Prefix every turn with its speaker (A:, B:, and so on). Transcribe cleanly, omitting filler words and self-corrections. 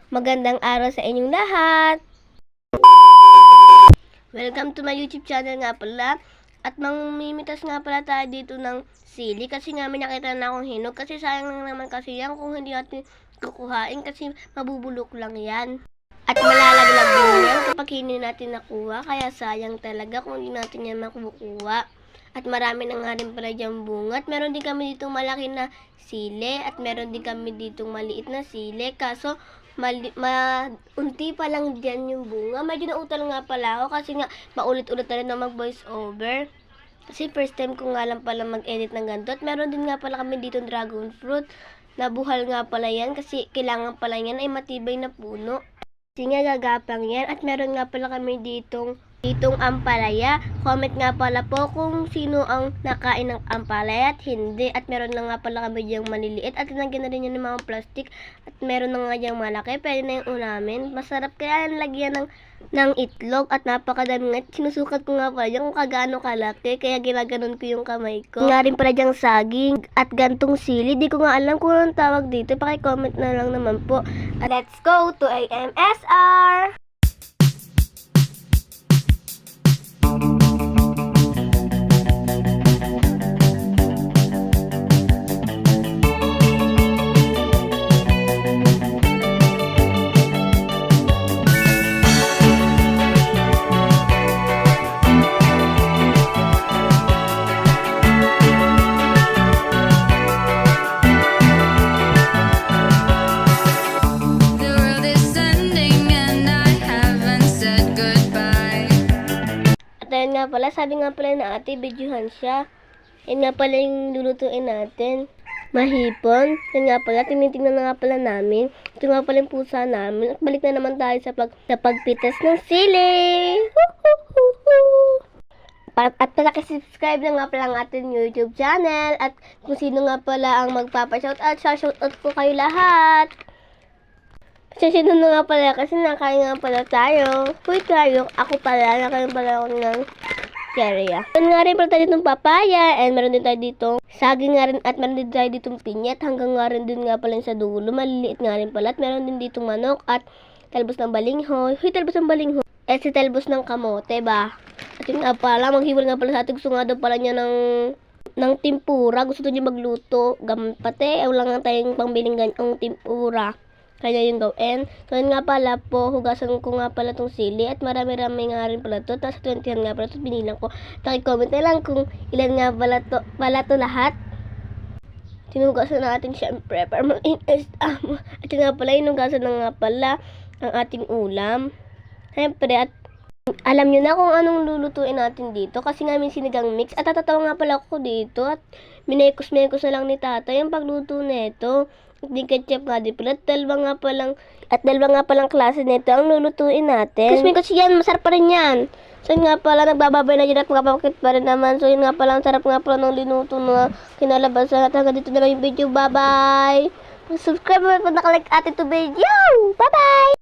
A: Magandang araw sa inyong lahat. Welcome to my YouTube channel nga pala. At mamimitas nga pala tayo dito ng sili kasi nga may nakita na akong hinog. Kasi sayang lang naman kasi yan kung hindi natin kukuhain kasi mabubulok lang yan. At malalaglag din yan kapag hindi natin nakuha. Kaya sayang talaga kung hindi natin yan makukuha. At marami na nga rin pala dyan bunga. At meron din kami ditong malaki na sili. At meron din kami ditong maliit na sili. Kaso unti pa lang dyan yung bunga. Medyo nautal nga pala ako kasi nga paulit-ulit na rin na mag-voice over. Kasi first time ko nga lang pala mag-edit ng ganito. At meron din nga pala kami ditong dragon fruit. Nabuhal nga pala yan kasi kailangan pala yan ay matibay na puno. Kasi nga gagapang yan. At meron nga pala kami ditong ampalaya. Comment nga pala po kung sino ang nakain ng ampalaya at hindi. At meron na nga pala kami diyang maliliit. At tinagyan na rin yan ng mga plastic. At meron na nga diyang malaki. Pwede na yung ulamin. Masarap kaya yan lagyan ng itlog. At napakadami nga. Sinusukat ko nga pala dyan kung kagaano kalaki. Kaya ginaganon ko yung kamay ko. Nga rin pala diyang saging at gantong sili. Di ko nga alam kung anong tawag dito. Paki-comment na lang naman po. At let's go to AMSR! Ayun nga pala, sabi nga pala na ate, videohan siya. Yun nga pala yung lulutuin natin. Mahipon. Yun nga pala, tinitingnan na nga pala namin. Ito nga pala yung pusa namin. At balik na naman tayo sa pagpitas ng sili. At palaki-subscribe na nga pala ang ating YouTube channel. At kung sino nga pala ang magpapa-shoutout, shoutout ko kayo lahat. Sino na nga pala kasi nakain nga pala tayo. Uy tayo, ako pala, nakain pala ako ng cherry. Meron nga rin pala tayo ditong papaya and meron din tayo ditong saging nga rin at meron din tayo ditong pinyat hanggang nga rin din nga pala sa dulo. Maliliit nga rin pala at meron din ditong manok at talbos ng balinghoy. Huy, talbos ng balinghoy. Eh si talbos ng kamote ba? At yun nga pala, maghiwal nga pala sa ating gusto nga daw pala niya ng tempura. Gusto niya magluto. Gampate, wala nga tayong pangbiling ganyang tempura. Kaya yung gawin. So, yun nga pala po, hugasan ko nga pala tong sili at marami-rami nga rin pala to. Tapos 20 nga pala to, binilang ko. Comment na lang kung ilan nga pala to lahat. Sinugasan natin syempre para mag-inis. At yun nga pala, inugasan na nga pala ang ating ulam. Syempre, at alam nyo na kung anong lulutuin natin dito. Kasi nga may sinigang mix. At natatawa nga pala ako dito. At minekos-mekos na lang ni tata yung pagluto nito. Hindi ketchup nga di pala. Dalawa nga palang klase nito ang lulutuin natin. Kasi yan, masarap pa rin yan. So yun nga pala, nagbababay na dyan at magpapakit pa rin naman. So yun nga pala, ang sarap nga pala ng linuto na kinalabasan. At hanggang dito na lang yung video. Bye-bye! Subscribe mo kung nakalike atin to video. Bye-bye!